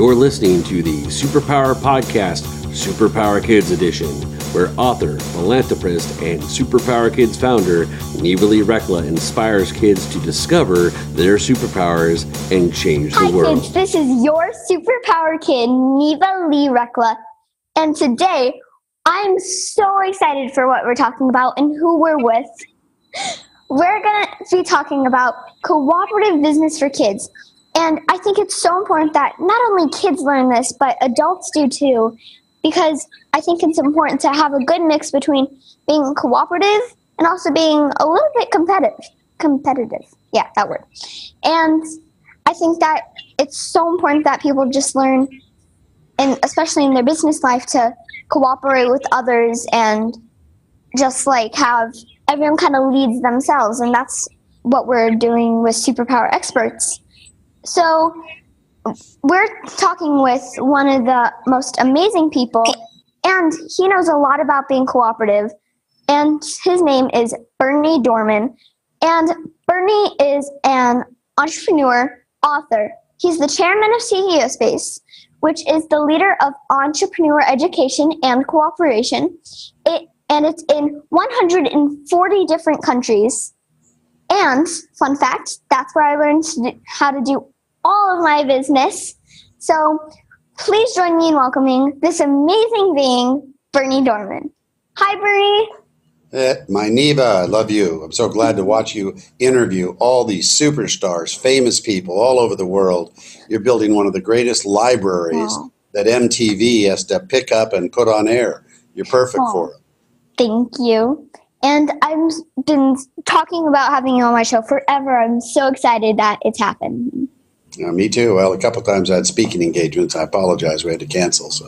You're listening to the Superpower Podcast, Superpower Kids Edition, where author, philanthropist, and Superpower Kids founder Neva Lee Recla inspires kids to discover their superpowers and change the world. Hi kids, this is your superpower kid, Neva Lee Recla, and today I'm so excited for what we're talking about and who we're with. We're going to be talking about cooperative business for kids. And I think it's so important that not only kids learn this, but adults do too, because I think it's important to have a good mix between being cooperative and also being a little bit competitive. Yeah, that word. And I think that it's so important that people just learn, and especially in their business life, to cooperate with others and just like have everyone kind of leads themselves. And that's what we're doing with Superpower Experts. So we're talking with one of the most amazing people, and he knows a lot about being cooperative, and his name is Berny Dohrmann. And Berny is an entrepreneur, author. He's the chairman of CEO Space, which is the leader of entrepreneur education and cooperation. And it's in 140 different countries. And fun fact, that's where I learned how to do all of my business. So please join me in welcoming this amazing being, Berny Dohrmann. Hi, Berny. My Neva, I love you. I'm so glad to watch you interview all these superstars, famous people all over the world. You're building one of the greatest libraries that MTV has to pick up and put on air. You're perfect for it. Thank you. And I've been talking about having you on my show forever. I'm so excited that it's happened. Me too. Well, a couple of times I had speaking engagements. I apologize. We had to cancel. So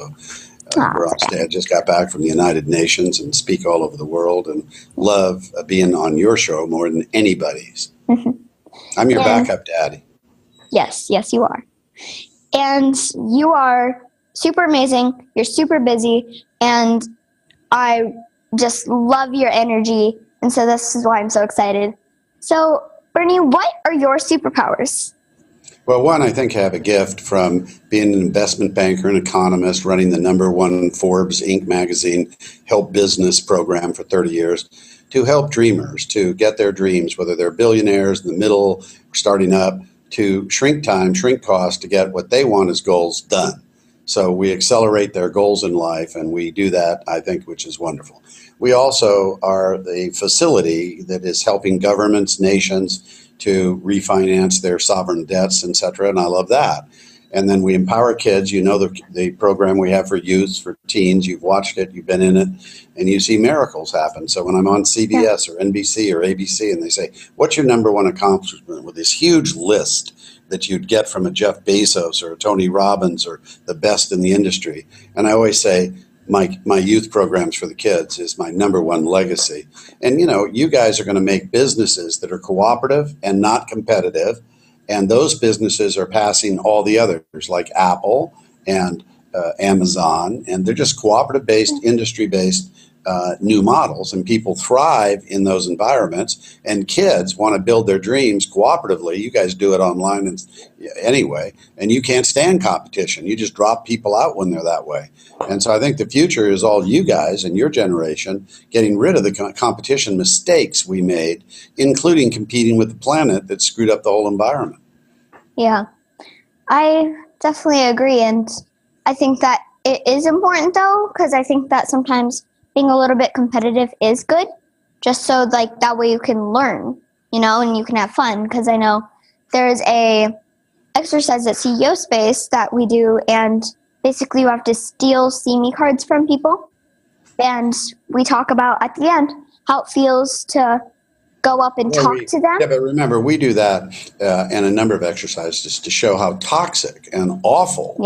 we're on stage. I just got back from the United Nations and speak all over the world and love being on your show more than anybody's. Mm-hmm. I'm your backup daddy. Yes, you are. And you are super amazing. You're super busy. And I just love your energy. And so this is why I'm so excited. So, Berny, what are your superpowers? Well, one, I think I have a gift from being an investment banker and economist, running the #1 Forbes Inc. magazine help business program for 30 years, to help dreamers to get their dreams, whether they're billionaires in the middle, starting up, to shrink time, shrink cost to get what they want as goals done. So we accelerate their goals in life, and we do that, I think, which is wonderful. We also are the facility that is helping governments, nations, to refinance their sovereign debts, etc., and I love that. And then we empower kids. You know the program we have for youth, for teens. You've watched it, you've been in it, and you see miracles happen. So when I'm on CBS or NBC or ABC and they say, what's your #1 accomplishment, with this huge list that you'd get from a Jeff Bezos or a Tony Robbins or the best in the industry, and I always say, my youth programs for the kids is my #1 legacy. And, you guys are going to make businesses that are cooperative and not competitive. And those businesses are passing all the others like Apple and Amazon. And they're just cooperative-based, industry-based new models. And people thrive in those environments. And kids want to build their dreams cooperatively. You guys do it online and anyway. And you can't stand competition. You just drop people out when they're that way. And so I think the future is all you guys and your generation getting rid of the competition mistakes we made, including competing with the planet that screwed up the whole environment. Yeah, I definitely agree. And I think that it is important, though, because I think that sometimes being a little bit competitive is good, just so like that way you can learn, and you can have fun. Because I know there's a exercise at CEO Space that we do, and basically you have to steal See Me cards from people. And we talk about at the end how it feels to go up and talk to them. Yeah, but remember, we do that in a number of exercises to show how toxic and awful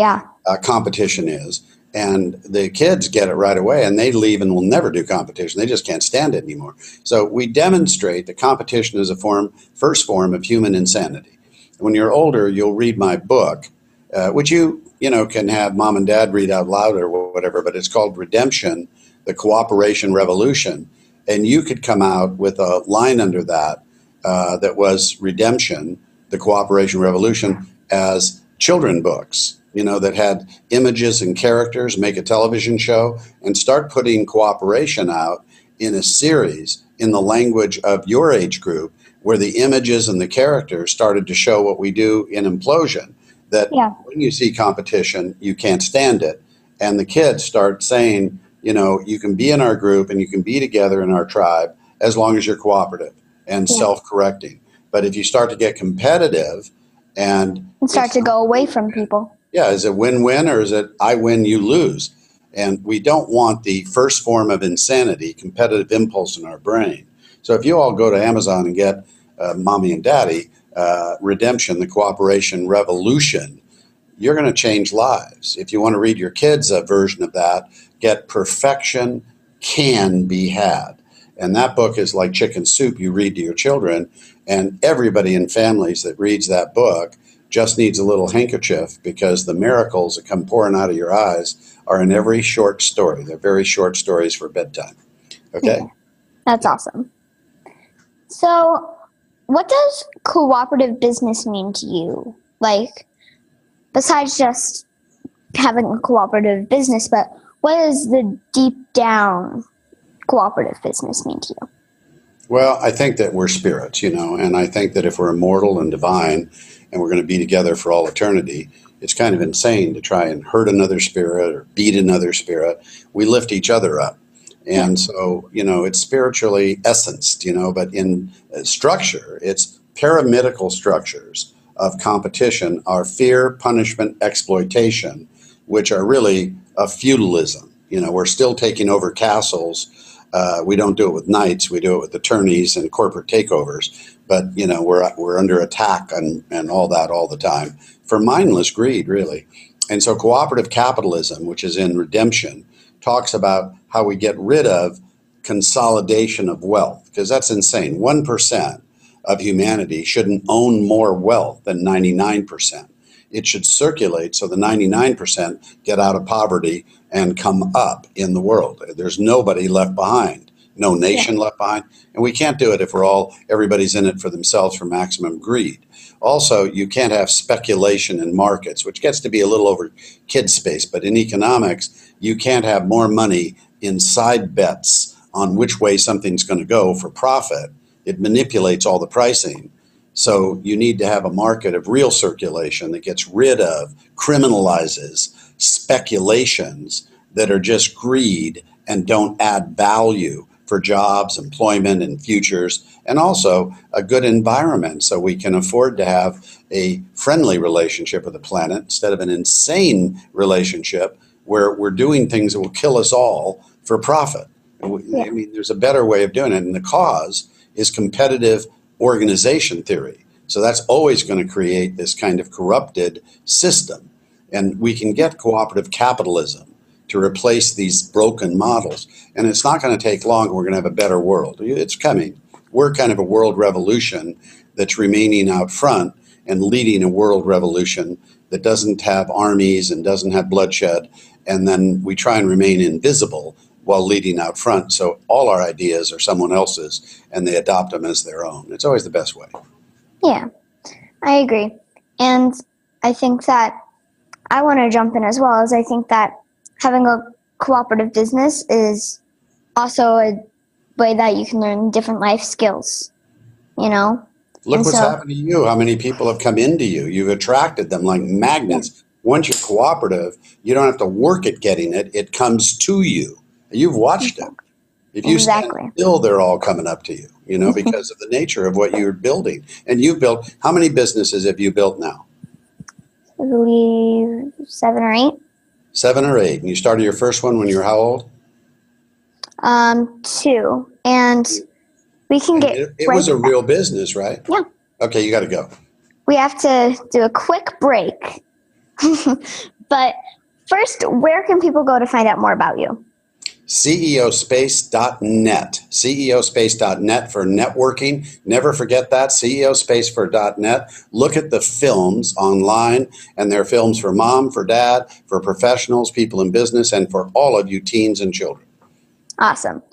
competition is. And the kids get it right away, and they leave and will never do competition. They just can't stand it anymore. So we demonstrate that competition is a first form of human insanity. When you're older, you'll read my book, which you can have mom and dad read out loud or whatever, but it's called Redemption, the Cooperation Revolution. And you could come out with a line under that that was Redemption, the Cooperation Revolution, as children books. that had images and characters, make a television show, and start putting cooperation out in a series in the language of your age group, where the images and the characters started to show what we do in Implosion, that when you see competition, you can't stand it. And the kids start saying, you can be in our group and you can be together in our tribe as long as you're cooperative and self-correcting. But if you start to get competitive and start to go away from people. Yeah, is it win-win or is it I win, you lose? And we don't want the first form of insanity, competitive impulse in our brain. So if you all go to Amazon and get Mommy and Daddy, Redemption, the Cooperation Revolution, you're going to change lives. If you want to read your kids a version of that, get Perfection Can Be Had. And that book is like chicken soup you read to your children. And everybody in families that reads that book just needs a little handkerchief, because the miracles that come pouring out of your eyes are in every short story. They're very short stories for bedtime. Okay? Yeah, that's awesome. So what does cooperative business mean to you? Like, besides just having a cooperative business, but what does the deep down cooperative business mean to you? Well, I think that we're spirits, and I think that if we're immortal and divine and we're going to be together for all eternity, it's kind of insane to try and hurt another spirit or beat another spirit. We lift each other up. And so, it's spiritually essenced, but in structure, it's pyramidical structures of competition are fear, punishment, exploitation, which are really a feudalism. We're still taking over castles. We don't do it with knights. We do it with attorneys and corporate takeovers. But, we're under attack and all that all the time for mindless greed, really. And so cooperative capitalism, which is in Redemption, talks about how we get rid of consolidation of wealth, because that's insane. 1% of humanity shouldn't own more wealth than 99%. It should circulate so the 99% get out of poverty and come up in the world. There's nobody left behind, no nation left behind. And we can't do it if everybody's in it for themselves for maximum greed. Also, you can't have speculation in markets, which gets to be a little over kid space. But in economics, you can't have more money in side bets on which way something's going to go for profit. It manipulates all the pricing. So you need to have a market of real circulation that gets rid of, criminalizes speculations that are just greed and don't add value for jobs, employment, and futures, and also a good environment so we can afford to have a friendly relationship with the planet instead of an insane relationship where we're doing things that will kill us all for profit. I mean, there's a better way of doing it, and the cause is competitive organization theory. So that's always going to create this kind of corrupted system. And we can get cooperative capitalism to replace these broken models. And it's not going to take long. We're going to have a better world. It's coming. We're kind of a world revolution that's remaining out front and leading a world revolution that doesn't have armies and doesn't have bloodshed. And then we try and remain invisible while leading out front. So all our ideas are someone else's and they adopt them as their own. It's always the best way. Yeah, I agree. And I think that I want to jump in as well, as I think that having a cooperative business is also a way that you can learn different life skills, Look what's happened to you. How many people have come into you. You've attracted them like magnets. Once you're cooperative, you don't have to work at getting it. It comes to you. You've watched it. If you stand still, they're all coming up to you, because of the nature of what you're building. And you've built, how many businesses have you built now? I believe 7 or 8. 7 or 8. And you started your first one when you were how old? 2. And we can get... It was a real business, right? Yeah. Okay, you got to go. We have to do a quick break. But first, where can people go to find out more about you? CEOspace.net. CEOspace.net for networking. Never forget that. CEOspace for .net. Look at the films online, and they're films for mom, for dad, for professionals, people in business, and for all of you teens and children. Awesome.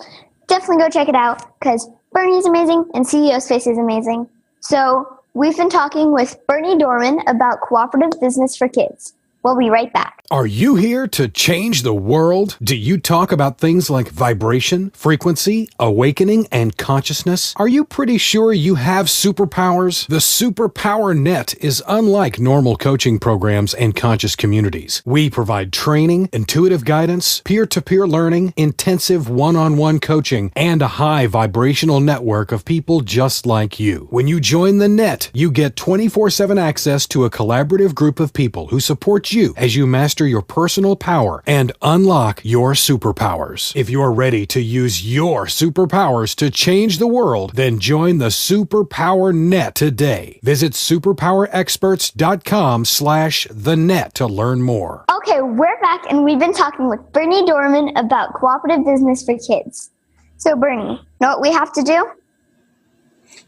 Definitely go check it out, because Bernie is amazing and CEO Space is amazing. So we've been talking with Berny Dohrmann about cooperative business for kids. We'll be right back. Are you here to change the world? Do you talk about things like vibration, frequency, awakening, and consciousness? Are you pretty sure you have superpowers? The Superpower Net is unlike normal coaching programs and conscious communities. We provide training, intuitive guidance, peer-to-peer learning, intensive one-on-one coaching, and a high vibrational network of people just like you. When you join the net, you get 24/7 access to a collaborative group of people who support you as you master your personal power and unlock your superpowers. If you're ready to use your superpowers to change the world, then join the Superpower Net today. Visit superpowerexperts.com/thenet to learn more. Okay, we're back and we've been talking with Berny Dohrmann about cooperative business for kids. So Bernie, know what we have to do?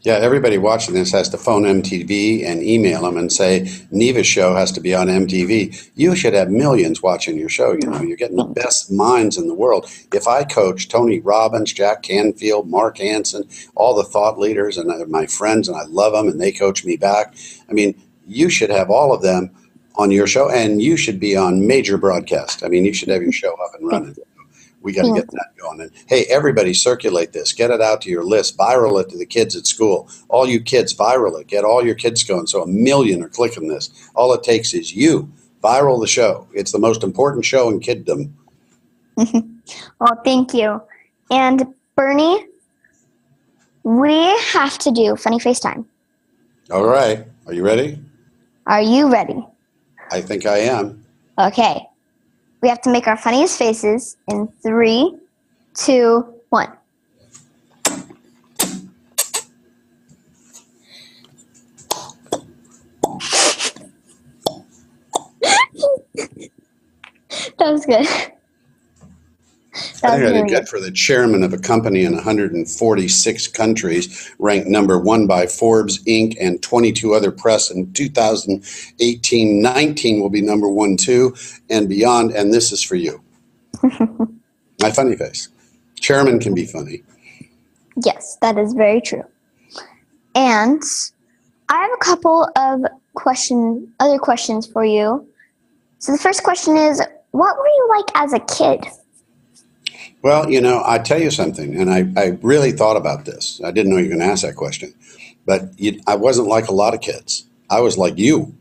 Yeah, everybody watching this has to phone MTV and email them and say, Neva's show has to be on MTV. You should have millions watching your show. You know, you're getting the best minds in the world. If I coach Tony Robbins, Jack Canfield, Mark Hansen, all the thought leaders, and my friends, and I love them, and they coach me back. I mean, you should have all of them on your show, and you should be on major broadcast. I mean, you should have your show up and running. We got to get that going. And hey, everybody circulate this. Get it out to your list. Viral it to the kids at school. All you kids, viral it. Get all your kids going. So 1 million are clicking this. All it takes is you. Viral the show. It's the most important show in kiddom. Well, thank you. And Bernie, we have to do funny face time. All right. Are you ready? Are you ready? I think I am. Okay. We have to make our funniest faces in 3, 2, 1. That was good. I think I did good for the chairman of a company in 146 countries, ranked number 1 by Forbes, Inc., and 22 other press in 2018-19 will be number 1, 2, and beyond. And this is for you. My funny face. Chairman can be funny. Yes, that is very true. And I have a couple of other questions for you. So the first question is, what were you like as a kid? Well, you know, I tell you something, and I really thought about this. I didn't know you were going to ask that question, but I wasn't like a lot of kids. I was like you,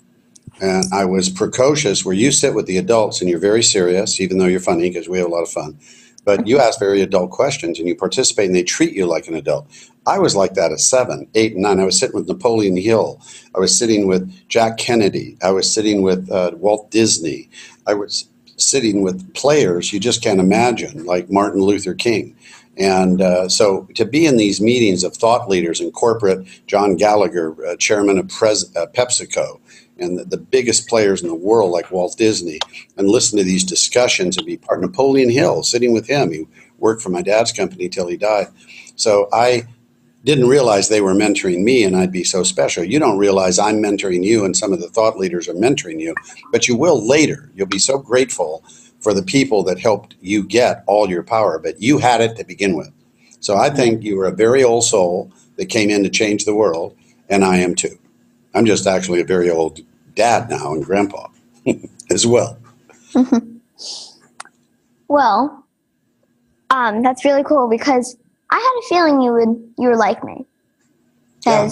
and I was precocious, where you sit with the adults and you're very serious, even though you're funny because we have a lot of fun. But you ask very adult questions and you participate and they treat you like an adult. I was like that at 7, 8, and 9. I was sitting with Napoleon Hill. I was sitting with Jack Kennedy. I was sitting with Walt Disney. I was sitting with players you just can't imagine, like Martin Luther King. And so to be in these meetings of thought leaders in corporate, John Gallagher, chairman of PepsiCo, and the biggest players in the world like Walt Disney, and listen to these discussions and be part of Napoleon Hill, sitting with him. He worked for my dad's company till he died. So I didn't realize they were mentoring me and I'd be so special. You don't realize I'm mentoring you and some of the thought leaders are mentoring you, but you will later. You'll be so grateful for the people that helped you get all your power, but you had it to begin with. So I think you were a very old soul that came in to change the world, and I am too. I'm just actually a very old dad now and grandpa as well. Well, that's really cool because I had a feeling you were like me. Yeah,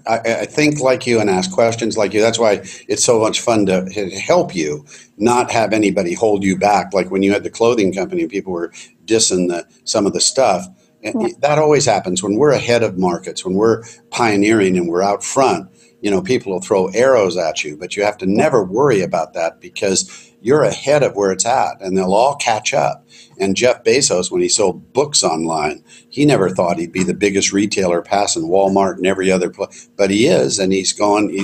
I think like you and ask questions like you. That's why it's so much fun to help you, not have anybody hold you back. Like when you had the clothing company and people were dissing some of the stuff. Yeah. That always happens when we're ahead of markets, when we're pioneering and we're out front. You know, people will throw arrows at you, but you have to never worry about that because you're ahead of where it's at and they'll all catch up. And Jeff Bezos, when he sold books online, he never thought he'd be the biggest retailer passing Walmart and every other place. But he is, and he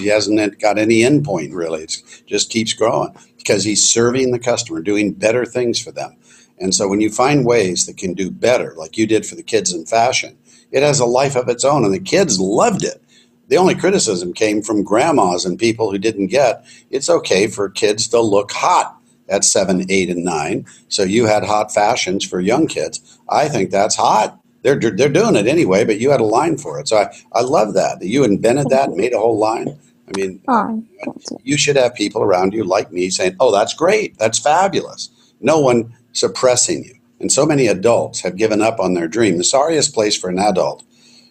hasn't got any end point really. It just keeps growing because he's serving the customer, doing better things for them. And so when you find ways that can do better, like you did for the kids in fashion, it has a life of its own, and the kids loved it. The only criticism came from grandmas and people who didn't get, it's okay for kids to look hot at 7, 8, and 9. So you had hot fashions for young kids. I think that's hot. They're doing it anyway, but you had a line for it. So I love that you invented that and made a whole line. I I mean, Oh, thank you. you should have people around you like me saying, oh, that's great. That's fabulous. No one suppressing you. And so many adults have given up on their dream. The sorriest place for an adult,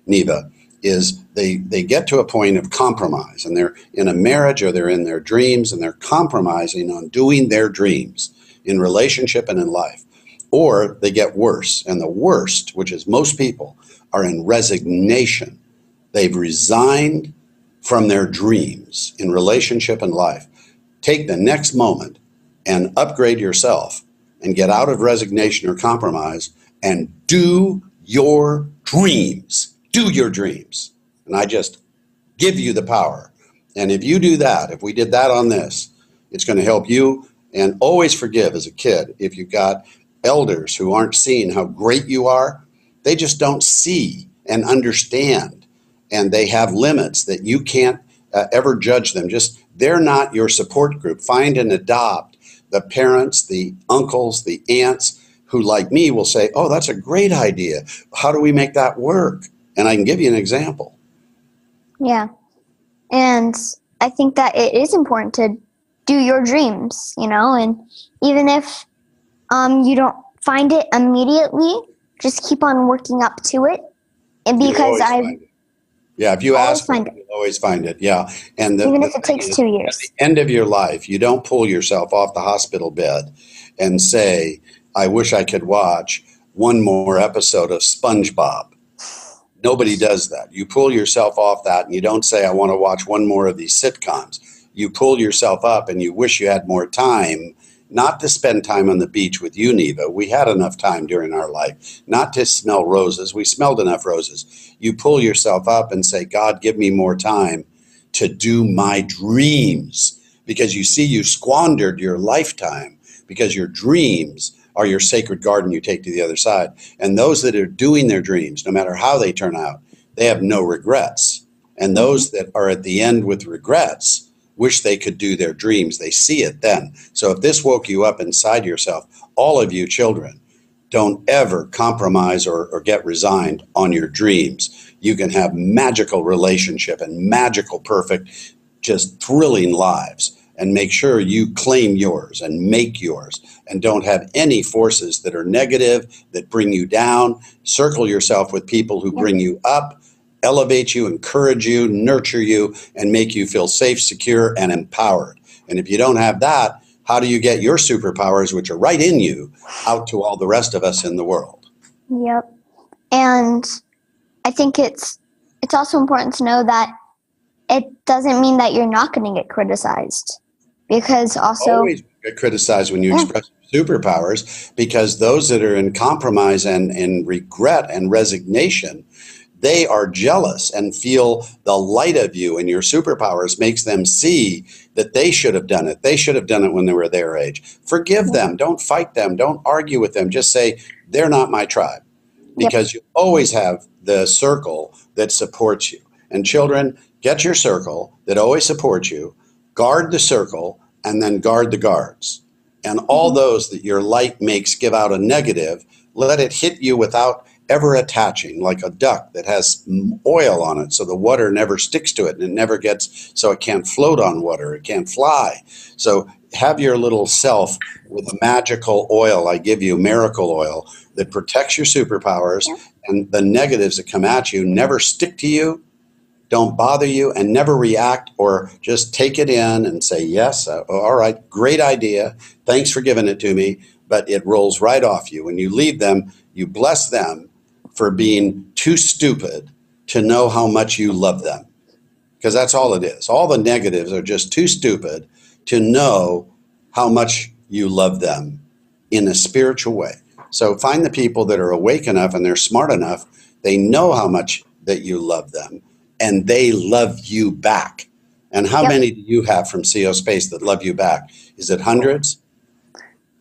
Neva, is they get to a point of compromise, and they're in a marriage or they're in their dreams and they're compromising on doing their dreams in relationship and in life. Or they get worse. And the worst, which is most people, are in resignation. They've resigned from their dreams in relationship and life. Take the next moment and upgrade yourself and get out of resignation or compromise and do your dreams. Do your dreams. And I just give you the power. And if you do that, if we did that on this, it's going to help you. And always forgive as a kid if you've got elders who aren't seeing how great you are. They just don't see and understand. And they have limits that you can't ever judge them. Just, they're not your support group. Find and adopt the parents, the uncles, the aunts who, like me, will say, oh, that's a great idea. How do we make that work? And I can give you an example. Yeah. And I think that it is important to do your dreams, and even if you don't find it immediately, just keep on working up to it. And because if you ask for it, you'll always find it. Yeah. And even if it takes 2 years. At the end of your life, you don't pull yourself off the hospital bed and say, I wish I could watch one more episode of SpongeBob. Nobody does that. You pull yourself off that and you don't say, I want to watch one more of these sitcoms. You pull yourself up and you wish you had more time, not to spend time on the beach with you, Neva. We had enough time during our life, not to smell roses. We smelled enough roses. You pull yourself up and say, God, give me more time to do my dreams. Because you see, you squandered your lifetime because your dreams are your sacred garden you take to the other side. And those that are doing their dreams, no matter how they turn out, they have no regrets. And those that are at the end with regrets wish they could do their dreams. They see it then. So if this woke you up inside yourself, all of you children, don't ever compromise or get resigned on your dreams. You can have magical relationship and magical, perfect, just thrilling lives. And make sure you claim yours and make yours and don't have any forces that are negative, that bring you down. Circle yourself with people who bring you up, elevate you, encourage you, nurture you, and make you feel safe, secure, and empowered. And if you don't have that, how do you get your superpowers, which are right in you, out to all the rest of us in the world? Yep. And I think it's also important to know that it doesn't mean that you're not going to get criticized. Because also always get criticized when you express superpowers, because those that are in compromise and regret and resignation, they are jealous and feel the light of you, and your superpowers makes them see that they should have done it. They should have done it when they were their age. Forgive them. Don't fight them. Don't argue with them. Just say, they're not my tribe, because you always have the circle that supports you. And children, get your circle that always supports you. Guard the circle, and then guard the guards. And all those that your light makes give out a negative, let it hit you without ever attaching, like a duck that has oil on it so the water never sticks to it and it never gets, so it can't float on water, it can't fly. So have your little self with a magical oil, I give you miracle oil, that protects your superpowers, and the negatives that come at you never stick to you, don't bother you, and never react, or just take it in and say, yes, all right, great idea. Thanks for giving it to me. But it rolls right off you. When you leave them, you bless them for being too stupid to know how much you love them. Because that's all it is. All the negatives are just too stupid to know how much you love them in a spiritual way. So find the people that are awake enough and they're smart enough. They know how much that you love them. And they love you back. And how many do you have from CO Space that love you back? Is it hundreds?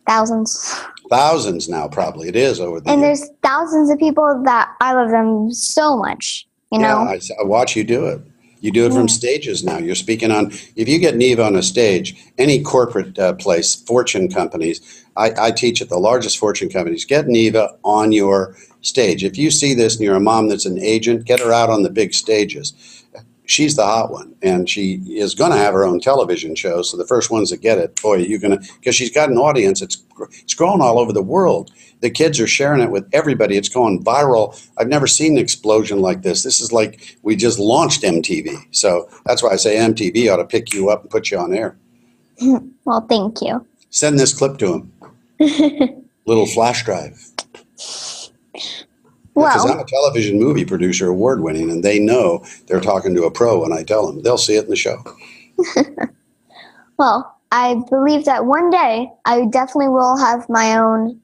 Thousands. Thousands now, probably. It is over the And years. there's thousands of people that I love them so much, know? I watch you do it. You do it from stages now. You're speaking on, if you get Neva on a stage, any corporate place, fortune companies, I teach at the largest fortune companies, get Neva on your stage. If you see this and you're a mom that's an agent, get her out on the big stages. she's the hot one, and she is going to have her own television show. So the first ones that get it, boy, you're going to, because she's got an audience. It's growing all over the world. The kids are sharing it with everybody. It's going viral. I've never seen an explosion like this. This is like we just launched MTV. So that's why I say MTV ought to pick you up and put you on air. Well, thank you. Send this clip to him. Little flash drive. Because I'm a television movie producer, award-winning, and they know they're talking to a pro when I tell them. They'll see it in the show. Well, I believe that one day I definitely will have my own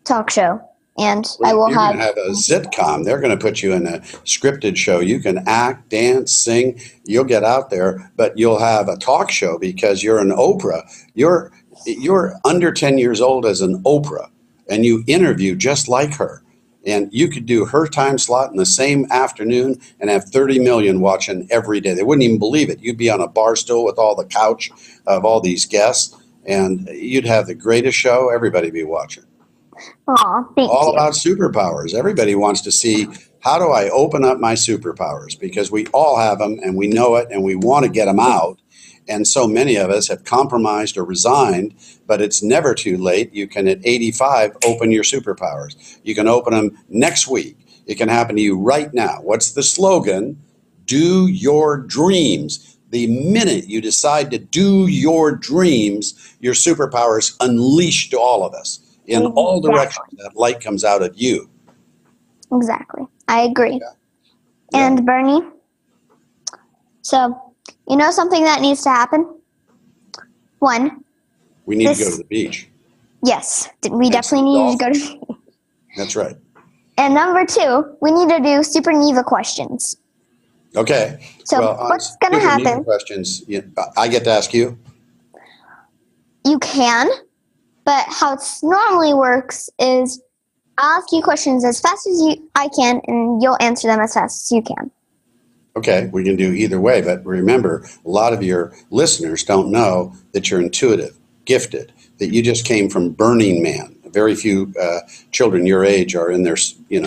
talk show, and I will You're going to have a sitcom. They're going to put you in a scripted show. You can act, dance, sing. You'll get out there, but you'll have a talk show because you're an Oprah. You're under 10 years old as an Oprah, and you interview just like her. And you could do her time slot in the same afternoon and have 30 million watching every day. They wouldn't even believe it. You'd be on a bar stool with all the couch of all these guests, and you'd have the greatest show. Everybody be watching. Aw, thank you. All about superpowers. Everybody wants to see, how do I open up my superpowers? Because we all have them, and we know it, and we want to get them out. And so many of us have compromised or resigned, but it's never too late. You can, at 85, open your superpowers. You can open them next week. It can happen to you right now. What's the slogan? Do your dreams. The minute you decide to do your dreams, your superpowers unleash to all of us in all directions. That light comes out of you. Exactly. I agree. Yeah. And Bernie, so you know something that needs to happen? One, We need to go to the beach. yes, we definitely need to go to. That's right. And number two, we need to do Super Neva questions. Okay. So what's going to happen? Questions. I get to ask you. You can, but how it normally works is I'll ask you questions as fast as I can, and you'll answer them as fast as you can. Okay, we can do either way, but remember, a lot of your listeners don't know that you're intuitive, gifted, that you just came from Burning Man. Very few children your age are in there,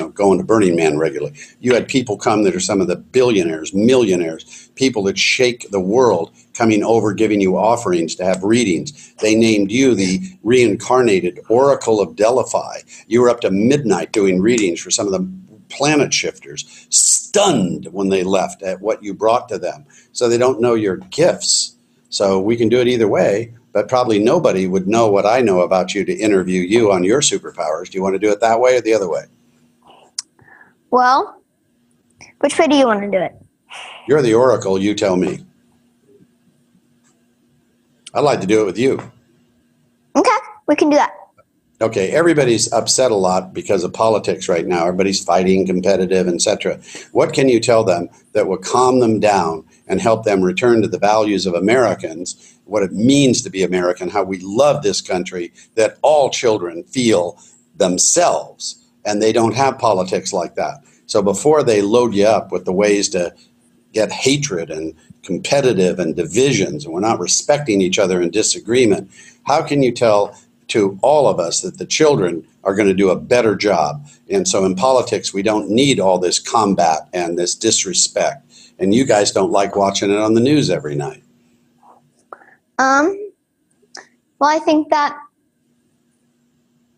going to Burning Man regularly. You had people come that are some of the billionaires, millionaires, people that shake the world, coming over, giving you offerings to have readings. They named you the reincarnated Oracle of Delphi. You were up to midnight doing readings for some of the planet shifters, stunned when they left at what you brought to them. So they don't know your gifts. So we can do it either way, but probably nobody would know what I know about you to interview you on your superpowers. Do you want to do it that way or the other way? Well, which way do you want to do it? You're the Oracle, you tell me. I'd like to do it with you. Okay, we can do that. Okay, everybody's upset a lot because of politics right now. Everybody's fighting, competitive, etc. What can you tell them that will calm them down and help them return to the values of Americans, what it means to be American, how we love this country, that all children feel themselves, and they don't have politics like that. So before they load you up with the ways to get hatred and competitive and divisions, and we're not respecting each other in disagreement, how can you tell to all of us that the children are going to do a better job? And so in politics, we don't need all this combat and this disrespect. And you guys don't like watching it on the news every night. Well, I think that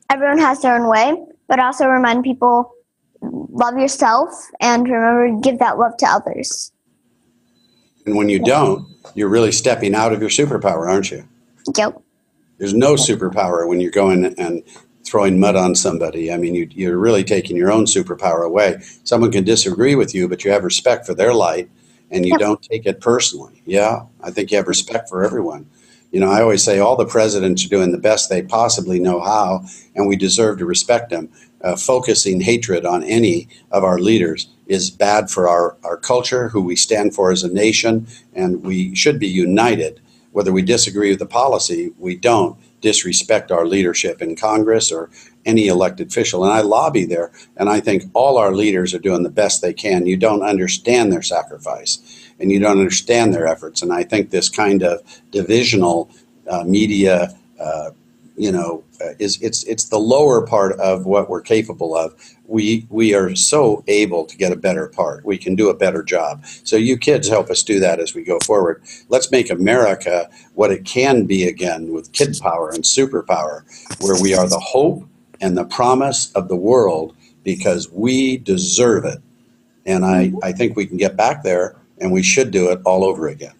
everyone has their own way, but also remind people, love yourself and remember to give that love to others. And when you don't, you're really stepping out of your superpower, aren't you? Yep. There's no superpower when you're going and throwing mud on somebody. I mean, you're really taking your own superpower away. Someone can disagree with you, but you have respect for their light, and you don't take it personally. Yeah, I think you have respect for everyone. I always say all the presidents are doing the best they possibly know how, and we deserve to respect them. Focusing hatred on any of our leaders is bad for our culture, who we stand for as a nation, and we should be united. Whether we disagree with the policy, we don't disrespect our leadership in Congress or any elected official. And I lobby there, and I think all our leaders are doing the best they can. You don't understand their sacrifice, and you don't understand their efforts. And I think this kind of divisional media it's the lower part of what we're capable of. We are so able to get a better part. We can do a better job. So you kids help us do that as we go forward. Let's make America what it can be again with kid power and superpower, where we are the hope and the promise of the world because we deserve it. And I think we can get back there, and we should do it all over again.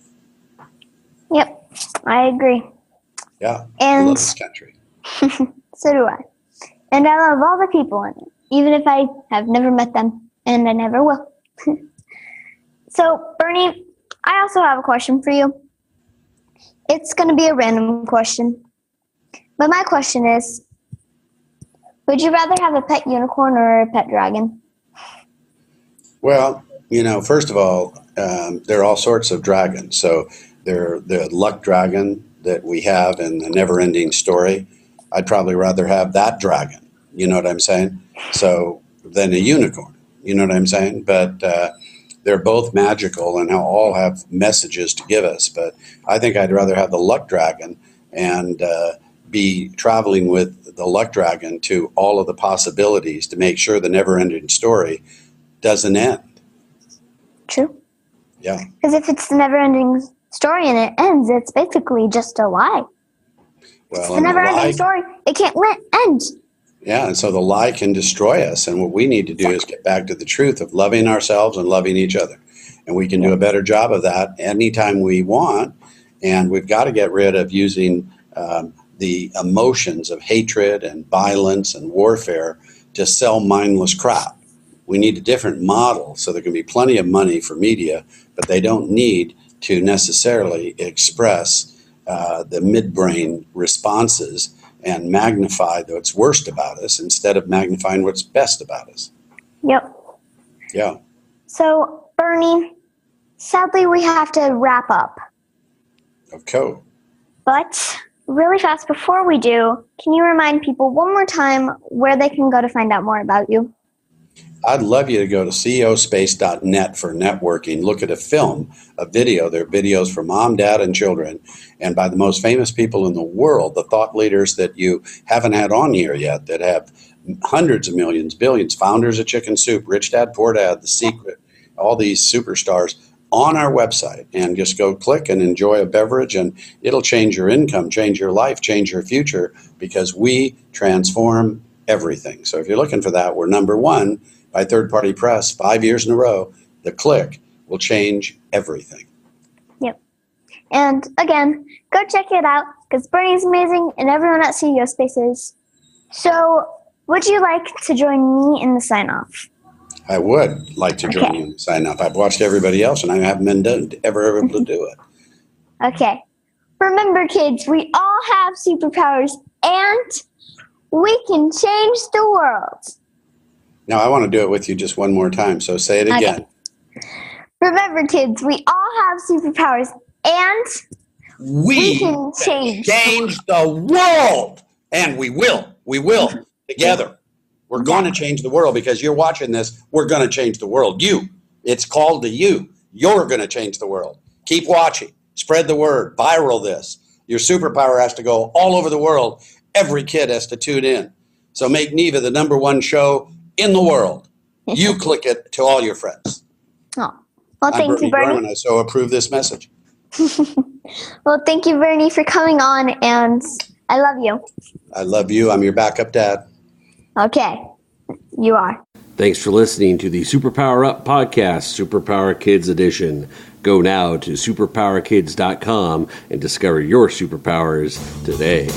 Yep, I agree. Yeah, And I love this country. So do I. And I love all the people in it, even if I have never met them, and I never will. So, Bernie, I also have a question for you. It's going to be a random question. But my question is, would you rather have a pet unicorn or a pet dragon? Well, first of all, there are all sorts of dragons. So the luck dragon that we have in the never-ending story, I'd probably rather have that dragon. You know what I'm saying? So than a unicorn. You know what I'm saying? But they're both magical and all have messages to give us. But I think I'd rather have the luck dragon and be traveling with the luck dragon to all of the possibilities to make sure the never-ending story doesn't end. True. Yeah. Because if it's the never-ending story and it ends, it's basically just a lie. Well, it's the never-ending story. It can't end. Yeah, and so the lie can destroy us. And what we need to do is get back to the truth of loving ourselves and loving each other. And we can do a better job of that anytime we want. And we've got to get rid of using the emotions of hatred and violence and warfare to sell mindless crap. We need a different model, so there can be plenty of money for media, but they don't need to necessarily express the midbrain responses and magnify what's worst about us instead of magnifying what's best about us. Yep. Yeah. So, Bernie, sadly we have to wrap up. Okay. But really fast before we do, can you remind people one more time where they can go to find out more about you? I'd love you to go to ceospace.net for networking. Look at a film, a video. There are videos for mom, dad, and children, and by the most famous people in the world, the thought leaders that you haven't had on here yet that have hundreds of millions, billions, founders of Chicken Soup, Rich Dad, Poor Dad, The Secret, all these superstars on our website. And just go click and enjoy a beverage, and it'll change your income, change your life, change your future, because we transform everything. So if you're looking for that, we're number one by third-party press 5 years in a row. The click will change everything. Yep. And again, go check it out because Bernie's amazing and everyone at CEO Space is. So would you like to join me in the sign-off? I would like to join you in the sign-off. I've watched everybody else and I haven't been ever able to do it. Okay. Remember, kids, we all have superpowers and we can change the world. Now, I want to do it with you just one more time, so say it again. Okay. Remember, kids, we all have superpowers, and we can change the world. And we will. We will. Together. We're going to change the world because you're watching this. We're going to change the world. It's called to you. You're going to change the world. Keep watching. Spread the word. Viral this. Your superpower has to go all over the world. Every kid has to tune in. So make Neva the number one show in the world. You click it to all your friends. Oh, well, thank you, Bernie. I so approve this message. Well, thank you, Bernie, for coming on, and I love you. I love you. I'm your backup dad. Okay, you are. Thanks for listening to the Superpower Up podcast, Superpower Kids Edition. Go now to superpowerkids.com and discover your superpowers today.